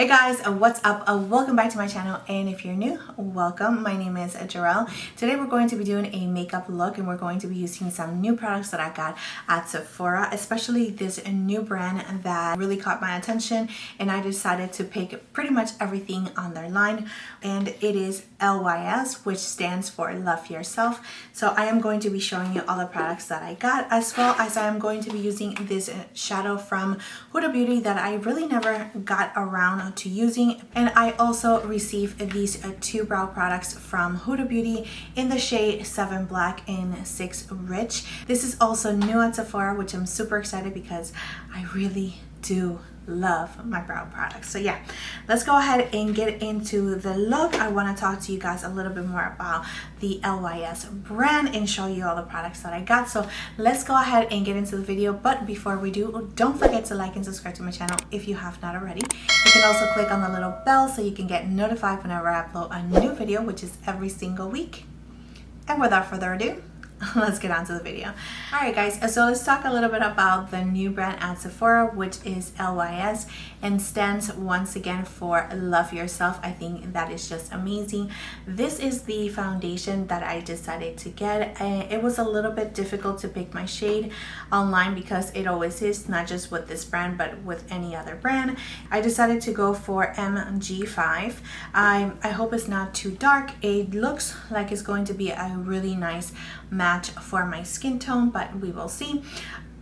Hey guys, what's up? Welcome back to my channel, and if you're new, welcome. My name is Gerel. Today we're going to be doing a makeup look, and we're going to be using some new products that I got at Sephora, especially this new brand that really caught my attention, and I decided to pick pretty much everything on their line, and it is LYS, which stands for Love Yourself. So I am going to be showing you all the products that I got, as well as I am going to be using this shadow from Huda Beauty that I really never got around to using. And I also received these two brow products from Huda Beauty in the shade 7 Black and 6 Rich. This is also new at Sephora, which I'm super excited because I really do love my brow products. So yeah, let's go ahead and get into the look. I want to talk to you guys a little bit more about the LYS brand and show you all the products that I got. So let's go ahead and get into the video. But before we do, don't forget to like and subscribe to my channel if you have not already. You can also click on the little bell so you can get notified whenever I upload a new video, which is every single week. And without further ado, let's get on to the video. Alright guys, so let's talk a little bit about the new brand at Sephora, which is LYS, and stands once again for Love Yourself. I think that is just amazing. This is the foundation that I decided to get. It was a little bit difficult to pick my shade online because it always is, not just with this brand but with any other brand. I decided to go for MG5. I hope it's not too dark. It looks like it's going to be a really nice match for my skin tone, but we will see.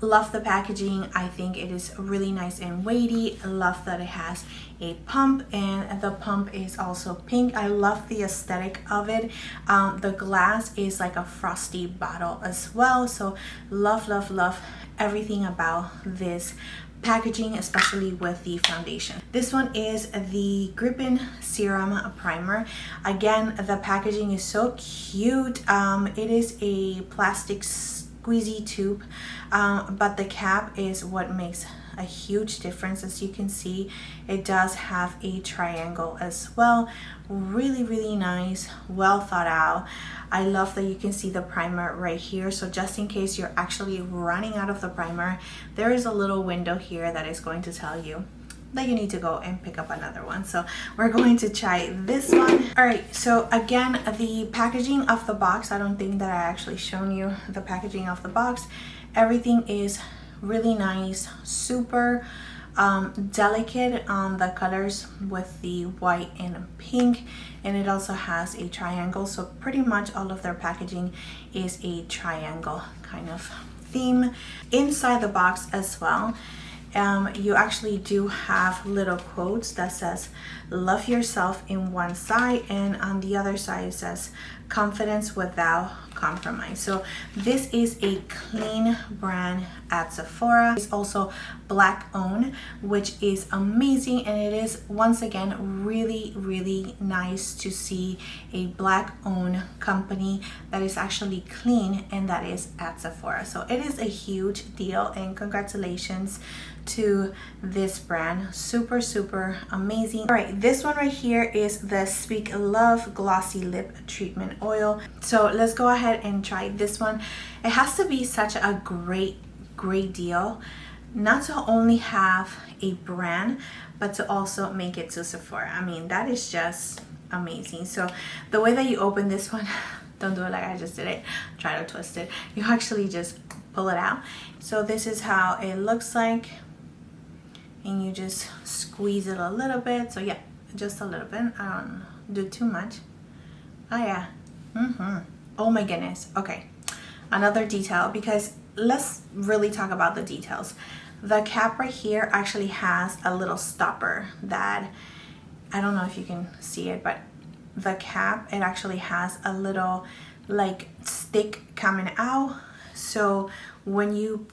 Love the packaging. I think it is really nice and weighty. Love that it has a pump, and the pump is also pink. I love the aesthetic of it. The glass is like a frosty bottle as well, so love everything about this packaging, especially with the foundation. This one is the Gripping Serum Primer. Again, the packaging is so cute. It is a plastic squeezy tube, but the cap is what makes a huge difference. As you can see, it does have a triangle as well. Really nice, well thought out. I love that you can see the primer right here, so just in case you're actually running out of the primer, there is a little window here that is going to tell you that you need to go and pick up another one. So we're going to try this one. All right, so again, the packaging of the box, I don't think that I actually shown you the packaging of the box. Everything is really nice, super delicate on the colors with the white and pink, and it also has a triangle, so pretty much all of their packaging is a triangle kind of theme. Inside the box as well, you actually do have little quotes that says love yourself in one side, and on the other side it says confidence without compromise. So this is a clean brand at Sephora. It's also Black owned, which is amazing, and it is once again really nice to see a Black owned company that is actually clean, and that is at Sephora. So it is a huge deal, and congratulations to this brand. Super amazing. All right, this one right here is the Speak Love Glossy Lip Treatment Oil. So let's go ahead and try this one. It has to be such a great deal not to only have a brand but to also make it to Sephora. I mean, that is just amazing. So the way that you open this one, don't do it like I just did it, try to twist it. You actually just pull it out. So this is how it looks like, and you just squeeze it a little bit. So yeah, just a little bit. I don't do too much. Oh yeah. Oh my goodness. Okay, another detail, because let's really talk about the details. The cap right here actually has a little stopper that, I don't know if you can see it, but the cap, it actually has a little like stick coming out. So when you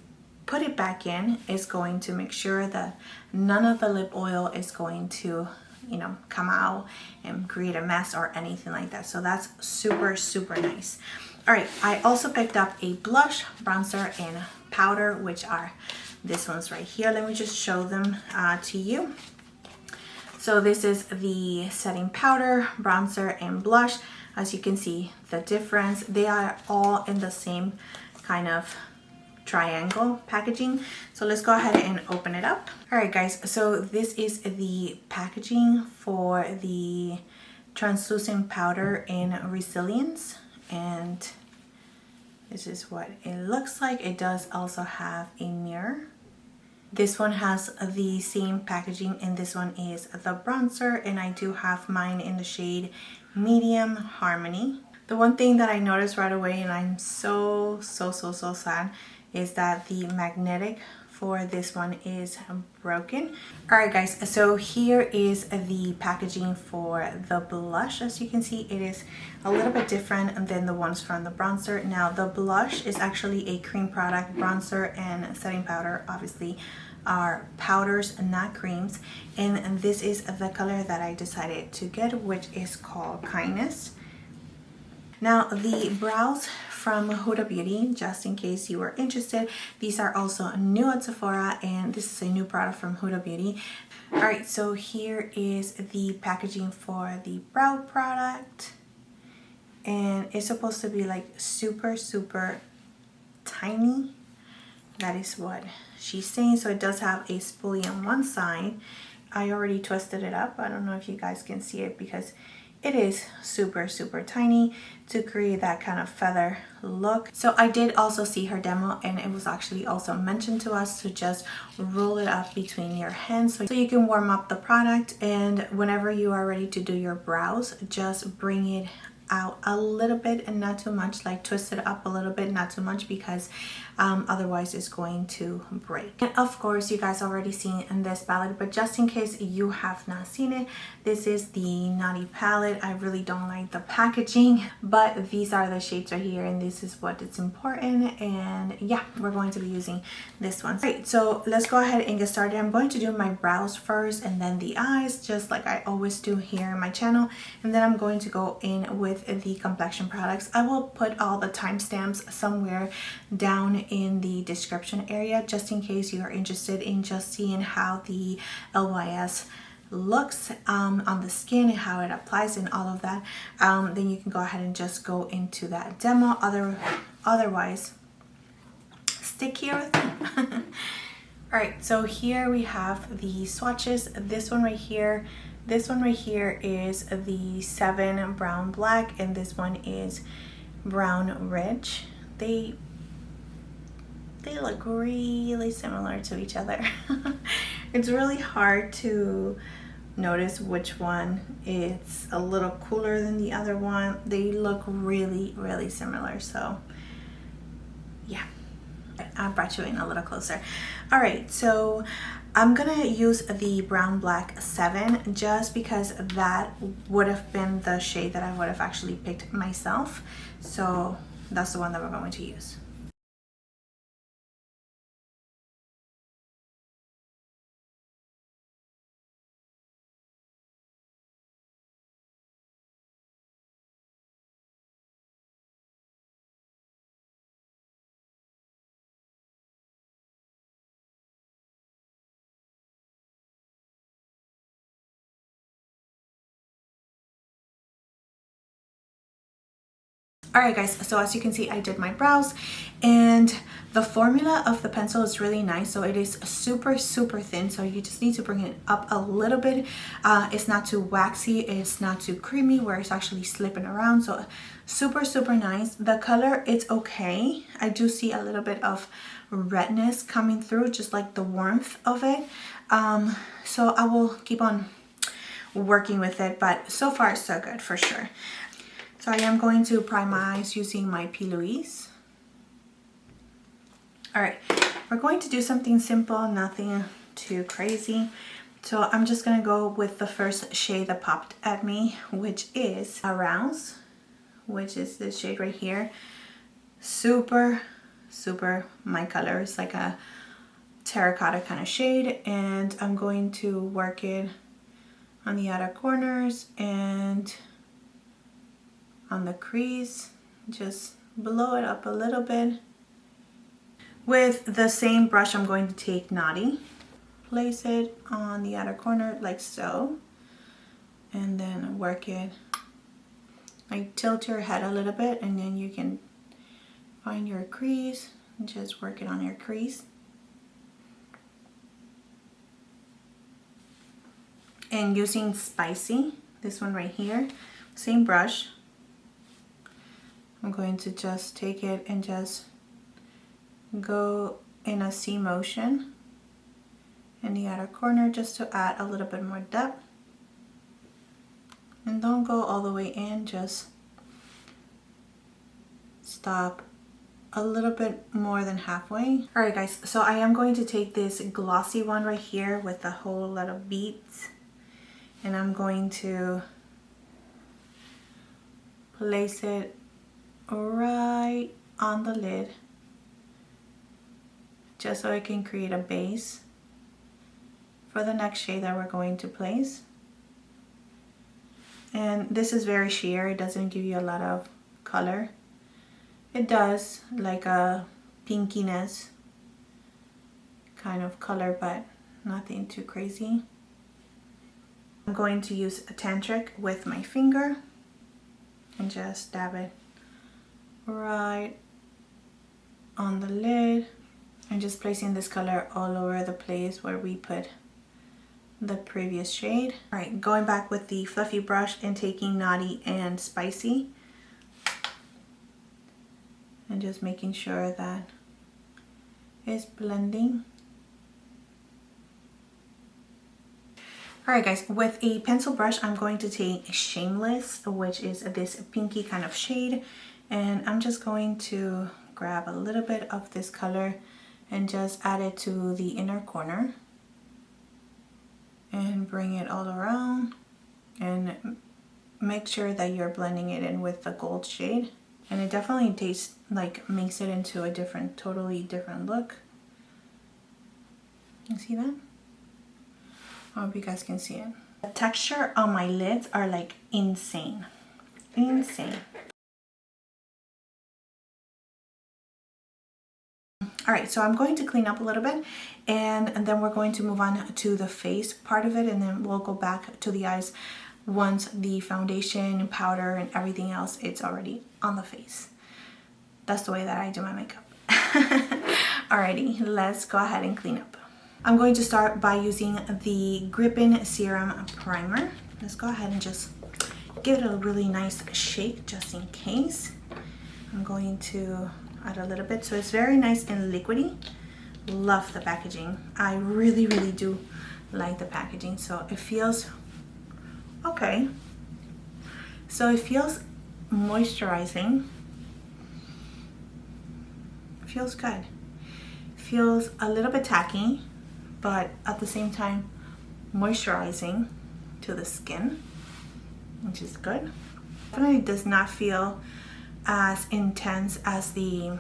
put it back in, it's going to make sure that none of the lip oil is going to, you know, come out and create a mess or anything like that. So that's super nice. All right, I also picked up a blush, bronzer, and powder, which are these ones right here. Let me just show them to you. So this is the setting powder, bronzer, and blush. As you can see the difference, they are all in the same kind of triangle packaging. So let's go ahead and open it up. All right guys, so this is the packaging for the translucent powder in Resilience, and this is what it looks like. It does also have a mirror. This one has the same packaging, and this one is the bronzer, and I do have mine in the shade Medium Harmony. The one thing that I noticed right away, and I'm so sad, is that the magnetic for this one is broken. All right guys, so here is the packaging for the blush. As you can see, it is a little bit different than the ones from the bronzer. Now the blush is actually a cream product. Bronzer and setting powder obviously are powders, not creams, and this is the color that I decided to get, which is called Kindness. Now the brows from Huda Beauty, just in case you were interested, these are also new at Sephora, and this is a new product from Huda Beauty. All right, so here is the packaging for the brow product, and it's supposed to be like super tiny. That is what she's saying. So it does have a spoolie on one side. I already twisted it up. I don't know if you guys can see it because it is super tiny to create that kind of feather look. So I did also see her demo, and it was actually also mentioned to us to just roll it up between your hands so you can warm up the product, and whenever you are ready to do your brows, just bring it out a little bit and not too much, like twist it up a little bit, not too much, because otherwise it's going to break. And of course you guys already seen in this palette, but just in case you have not seen it, this is the Naughty palette. I really don't like the packaging, but these are the shades right here, and this is what is important, and yeah, we're going to be using this one. Right, so let's go ahead and get started. I'm going to do my brows first and then the eyes, just like I always do here in my channel, and then I'm going to go in with the complexion products. I will put all the timestamps somewhere down in the description area, just in case you are interested in just seeing how the LYS looks on the skin and how it applies and all of that. Then you can go ahead and just go into that demo. Otherwise, stick here with me. All right, so here we have the swatches. This one right here is the 7 Brown Black, and this one is Brown Rich. They look really similar to each other. It's really hard to notice which one is a little cooler than the other one. They look really similar, so yeah, I brought you in a little closer. All right, so I'm gonna use the Brown Black 7 just because that would have been the shade that I would have actually picked myself, so that's the one that we're going to use. Alright guys, so as you can see, I did my brows, and the formula of the pencil is really nice. So it is super thin, so you just need to bring it up a little bit. It's not too waxy, it's not too creamy where it's actually slipping around, so super nice. The color, it's okay. I do see a little bit of redness coming through, just like the warmth of it. So I will keep on working with it, but so far so good for sure. So I am going to prime my eyes using my P. Louise. Alright, we're going to do something simple, nothing too crazy. So I'm just going to go with the first shade that popped at me, which is Arouse, which is this shade right here. Super my color. It's like a terracotta kind of shade, and I'm going to work it on the outer corners and on the crease. Just blow it up a little bit. With the same brush, I'm going to take Naughty, place it on the outer corner like so, and then work it. Like tilt your head a little bit, and then you can find your crease, and just work it on your crease. And using Spicy, this one right here, same brush, I'm going to just take it and just go in a C motion in the outer corner just to add a little bit more depth. And don't go all the way in, just stop a little bit more than halfway. Alright guys, so I am going to take this glossy one right here with a whole lot of beads, and I'm going to place it right on the lid just so I can create a base for the next shade that we're going to place. And this is very sheer, it doesn't give you a lot of color. It does, like a pinkiness kind of color, but nothing too crazy. I'm going to use a tantric with my finger and just dab it right on the lid, and just placing this color all over the place where we put the previous shade. All right, going back with the fluffy brush and taking Naughty and Spicy and just making sure that it's blending. Alright guys, with a pencil brush I'm going to take Shameless, which is this pinky kind of shade, and I'm just going to grab a little bit of this color and just add it to the inner corner and bring it all around, and make sure that you're blending it in with the gold shade. And it definitely tastes like, makes it into a different, totally different look. You see that? I hope you guys can see it. The texture on my lids are like insane. Insane. Alright, so I'm going to clean up a little bit, and then we're going to move on to the face part of it, and then we'll go back to the eyes once the foundation, powder, and everything else it's already on the face. That's the way that I do my makeup. Alrighty, let's go ahead and clean up. I'm going to start by using the Grippin Serum Primer. Let's go ahead and just give it a really nice shake just in case. I'm going to add a little bit, so it's very nice and liquidy. Love the packaging. I really do like the packaging. So it feels okay. So it feels moisturizing. It feels good. It feels a little bit tacky, but at the same time moisturizing to the skin, which is good. Definitely does not feel as intense as the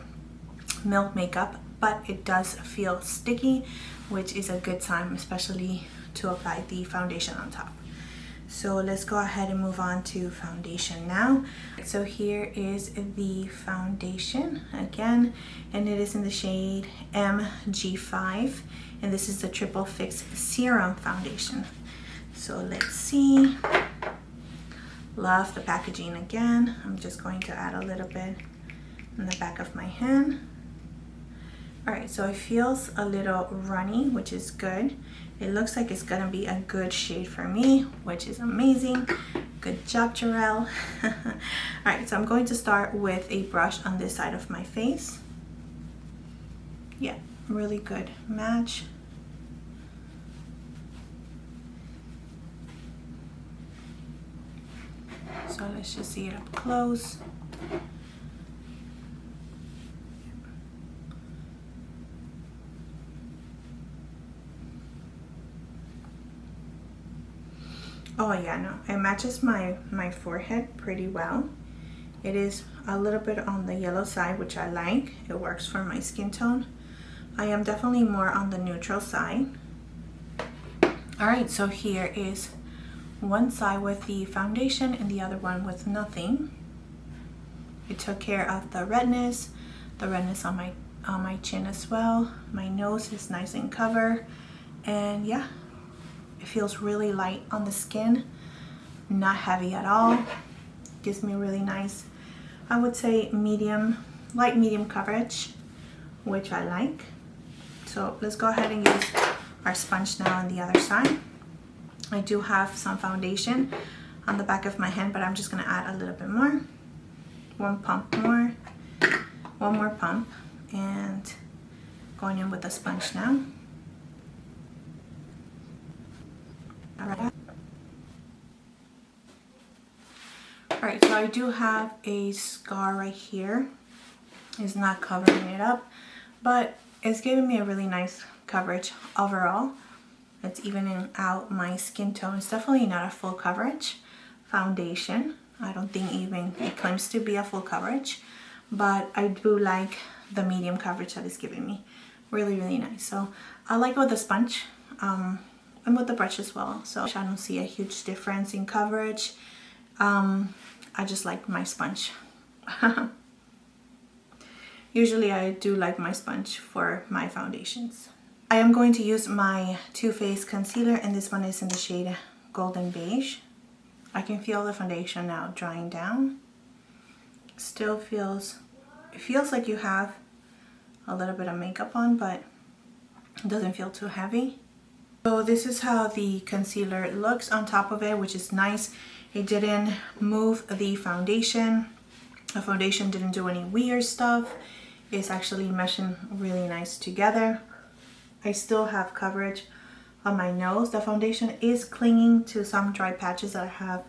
Milk makeup, but it does feel sticky, which is a good sign, especially to apply the foundation on top. So let's go ahead and move on to foundation now. So here is the foundation again, and it is in the shade MG5, and this is the Triple Fix Serum Foundation. So let's see. Love the packaging again. I'm just going to add a little bit in the back of my hand. Alright, so it feels a little runny, which is good. It looks like it's gonna be a good shade for me, which is amazing. Good job, Gerel. Alright, so I'm going to start with a brush on this side of my face. Yeah, really good match. So let's just see it up close. Oh yeah, no, it matches my forehead pretty well. It is a little bit on the yellow side, which I like. It works for my skin tone. I am definitely more on the neutral side. Alright, so here is one side with the foundation and the other one with nothing. It took care of the redness on my chin as well. My nose is nice and covered, and yeah, it feels really light on the skin, not heavy at all. Gives me really nice, I would say medium, light medium coverage which I like. So let's go ahead and use our sponge now on the other side. I do have some foundation on the back of my hand, but I'm just going to add a little bit more. One pump more. One more pump. And going in with the sponge now. Alright. Alright, so I do have a scar right here. It's not covering it up, but it's giving me a really nice coverage overall. It's evening out my skin tone. It's definitely not a full coverage foundation. I don't think even it claims to be a full coverage, but I do like the medium coverage that it's giving me. Really, really nice. So I like it with the sponge and with the brush as well. So I don't see a huge difference in coverage. I just like my sponge. Usually I do like my sponge for my foundations. I am going to use my Too Faced concealer, and this one is in the shade Golden Beige. I can feel the foundation now drying down. Still feels, it feels like you have a little bit of makeup on, but it doesn't feel too heavy. So this is how the concealer looks on top of it, which is nice. It didn't move the foundation. The foundation didn't do any weird stuff. It's actually meshing really nice together. I still have coverage on my nose. The foundation is clinging to some dry patches that I have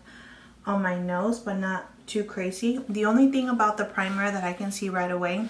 on my nose, but not too crazy. The only thing about the primer that I can see right away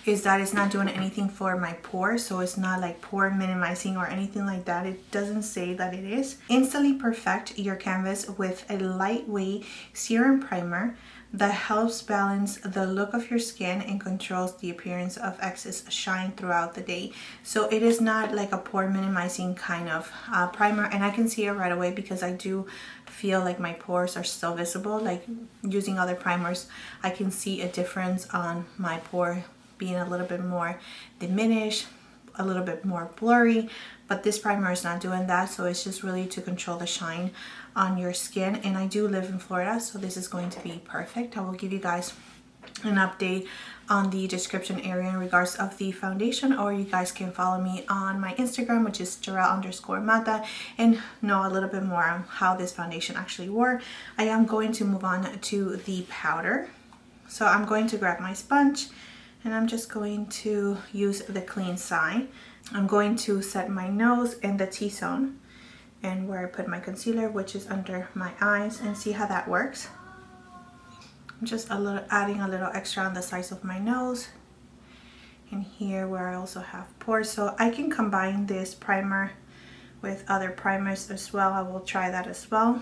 is that it's not doing anything for my pores, so it's not like pore minimizing or anything like that. It doesn't say that it is. Instantly perfect your canvas with a lightweight serum primer that helps balance the look of your skin and controls the appearance of excess shine throughout the day. So it is not like a pore minimizing kind of primer, and I can see it right away because I do feel like my pores are still visible. Like using other primers, I can see a difference on my pore being a little bit more diminished, a little bit more blurry, but this primer is not doing that. So it's just really to control the shine on your skin. And I do live in Florida, so this is going to be perfect. I will give you guys an update on the description area in regards of the foundation, or you guys can follow me on my Instagram, which is Gerel_Matta, and know a little bit more on how this foundation actually works. I am going to move on to the powder. So I'm going to grab my sponge, and I'm just going to use the clean side. I'm going to set my nose in the T-zone and where I put my concealer, which is under my eyes, and see how that works. I'm just adding a little extra on the sides of my nose and here where I also have pores. So I can combine this primer with other primers as well. I will try that as well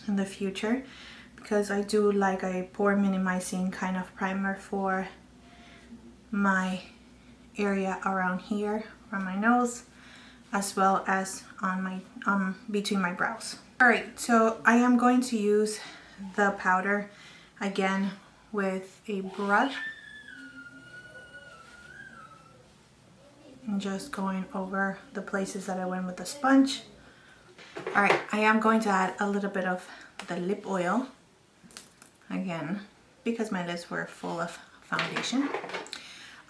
in the future because I do like a pore minimizing kind of primer for my area around here on my nose, as well as on my between my brows. All right, so I am going to use the powder again with a brush and just going over the places that I went with the sponge. All right, I am going to add a little bit of the lip oil again because my lips were full of foundation.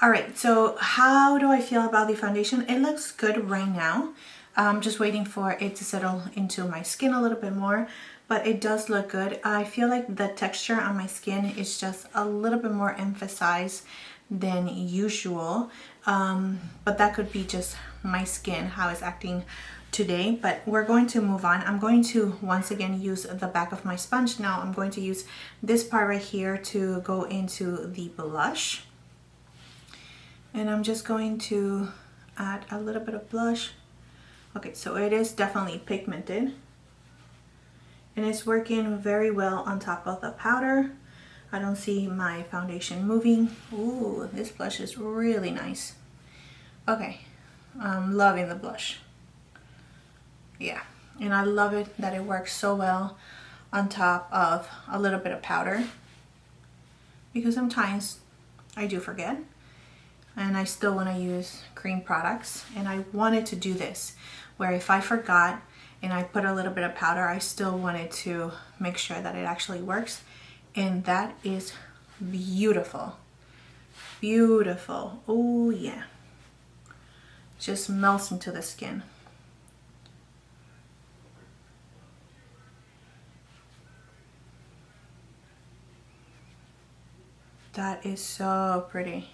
All right, so how do I feel about the foundation? It looks good right now. I'm just waiting for it to settle into my skin a little bit more, but it does look good. I feel like the texture on my skin is just a little bit more emphasized than usual, but that could be just my skin, how it's acting today. But we're going to move on. I'm going to once again use the back of my sponge. Now I'm going to use this part right here to go into the blush. And I'm just going to add a little bit of blush. Okay, so it is definitely pigmented. And it's working very well on top of the powder. I don't see my foundation moving. Ooh, this blush is really nice. Okay, I'm loving the blush. Yeah, and I love it that it works so well on top of a little bit of powder, because sometimes I do forget and I still want to use cream products, and I wanted to do this where if I forgot and I put a little bit of powder, I still wanted to make sure that it actually works, and that is beautiful. Beautiful. Oh yeah. Just melts into the skin. That is so pretty.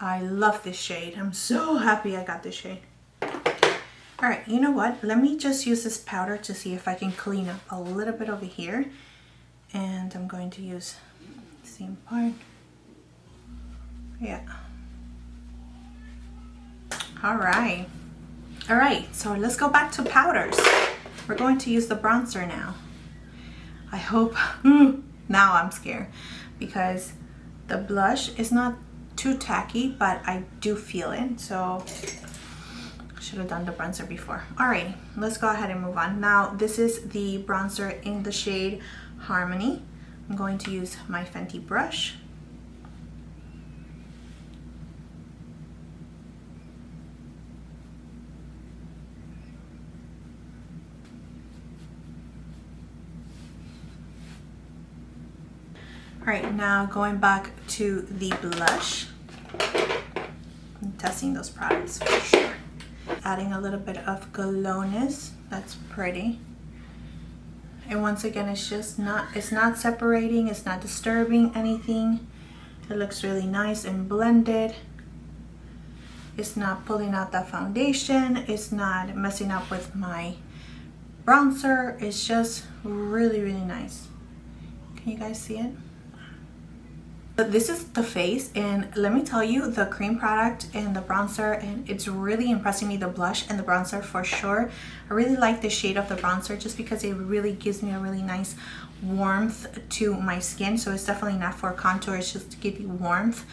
I love this shade. I'm so happy I got this shade. All right, you know what? Let me just use this powder to see if I can clean up a little bit over here. And I'm going to use the same part. Yeah. All right. All right, so let's go back to powders. We're going to use the bronzer now. I hope, now I'm scared because the blush is not too tacky, but I do feel it. So I should have done the bronzer before. Alrighty, let's go ahead and move on. Now this is the bronzer in the shade Harmony. I'm going to use my Fenty brush. All right, now going back to the blush. I'm testing those products for sure. Adding a little bit of glowness. That's pretty. And once again, it's not separating, it's not disturbing anything. It looks really nice and blended. It's not pulling out that foundation. It's not messing up with my bronzer. It's just really, really nice. Can you guys see it? This is the face, and let me tell you, the cream product and the bronzer, and it's really impressing me, the blush and the bronzer for sure. I really like the shade of the bronzer just because it really gives me a really nice warmth to my skin. So it's definitely not for contour, it's just to give you warmth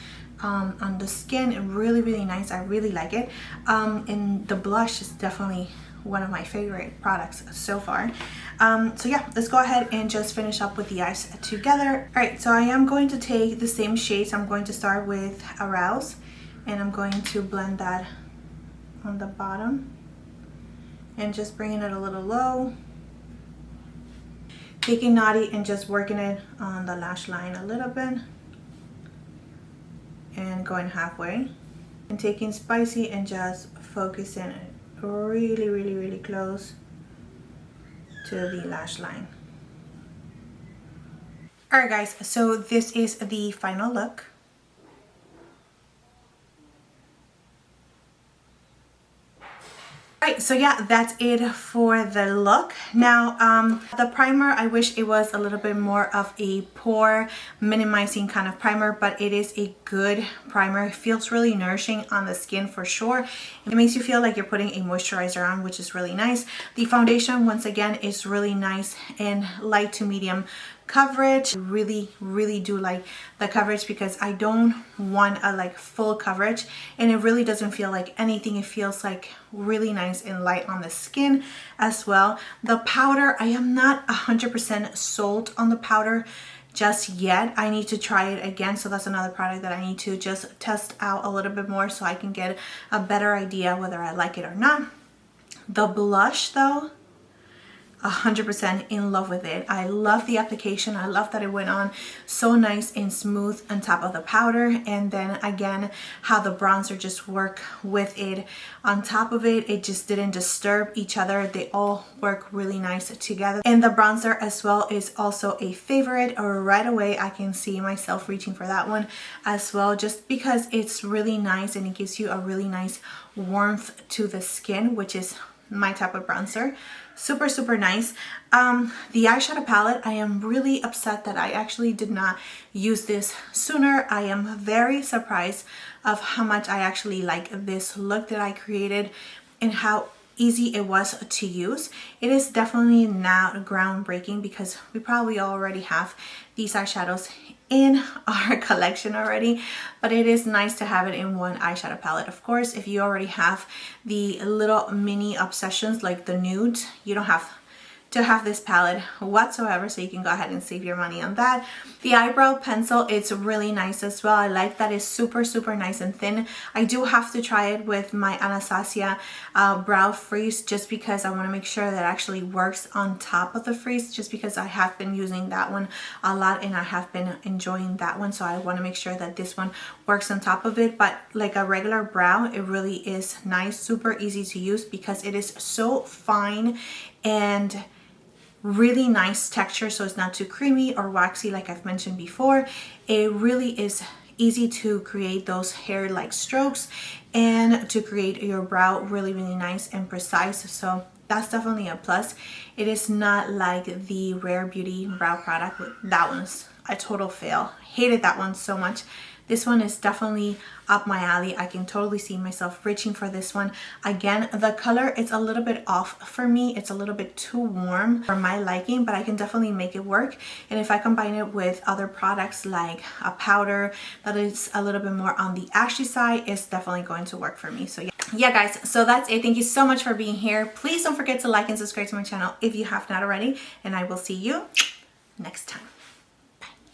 on the skin. Really, really nice. I really like it. And the blush is definitely one of my favorite products so far. So yeah, let's go ahead and just finish up with the eyes together. All right, so I am going to take the same shades. I'm going to start with Arouse, and I'm going to blend that on the bottom and just bringing it a little low. Taking Naughty and just working it on the lash line a little bit and going halfway, and taking Spicy and just focusing it really, really, really close to the lash line. All right guys, so this is the final look. Alright, so yeah, that's it for the look. Now, the primer, I wish it was a little bit more of a pore minimizing kind of primer, but it is a good primer. It feels really nourishing on the skin for sure. It makes you feel like you're putting a moisturizer on, which is really nice. The foundation, once again, is really nice and light to medium coverage. I really, really do like the coverage because I don't want a like full coverage, and it really doesn't feel like anything. It feels like really nice and light on the skin as well. The powder, I am not 100% sold on the powder just yet. I need to try it again, so that's another product that I need to just test out a little bit more so I can get a better idea whether I like it or not. The blush though, 100% in love with it. I love the application. I love that it went on so nice and smooth on top of the powder, and then again how the bronzer just worked with it on top of it. It just didn't disturb each other. They all work really nice together, and the bronzer as well is also a favorite. Or right away I can see myself reaching for that one as well, just because it's really nice and it gives you a really nice warmth to the skin, which is my type of bronzer. Super, super nice. The eyeshadow palette, I am really upset that I actually did not use this sooner. I am very surprised of how much I actually like this look that I created and how easy it was to use. It is definitely not groundbreaking because we probably already have these eyeshadows in our collection already, but it is nice to have it in one eyeshadow palette. Of course, if you already have the little mini obsessions like the nudes, you don't have to have this palette whatsoever, so you can go ahead and save your money on that. The eyebrow pencil, it's really nice as well. I like that it's super nice and thin. I do have to try it with my Anastasia brow freeze, just because I want to make sure that it actually works on top of the freeze, just because I have been using that one a lot and I have been enjoying that one, so I want to make sure that this one works on top of it. But like a regular brow, it really is nice, super easy to use because it is so fine and really nice texture, so it's not too creamy or waxy like I've mentioned before. It really is easy to create those hair-like strokes and to create your brow really nice and precise, so that's definitely a plus. It is not like the Rare Beauty brow product. That one's a total fail. Hated that one so much. This one is definitely up my alley. I can totally see myself reaching for this one. Again, the color is a little bit off for me. It's a little bit too warm for my liking, but I can definitely make it work. And if I combine it with other products like a powder that is a little bit more on the ashy side, it's definitely going to work for me. So yeah guys, so that's it. Thank you so much for being here. Please don't forget to like and subscribe to my channel if you have not already, and I will see you next time.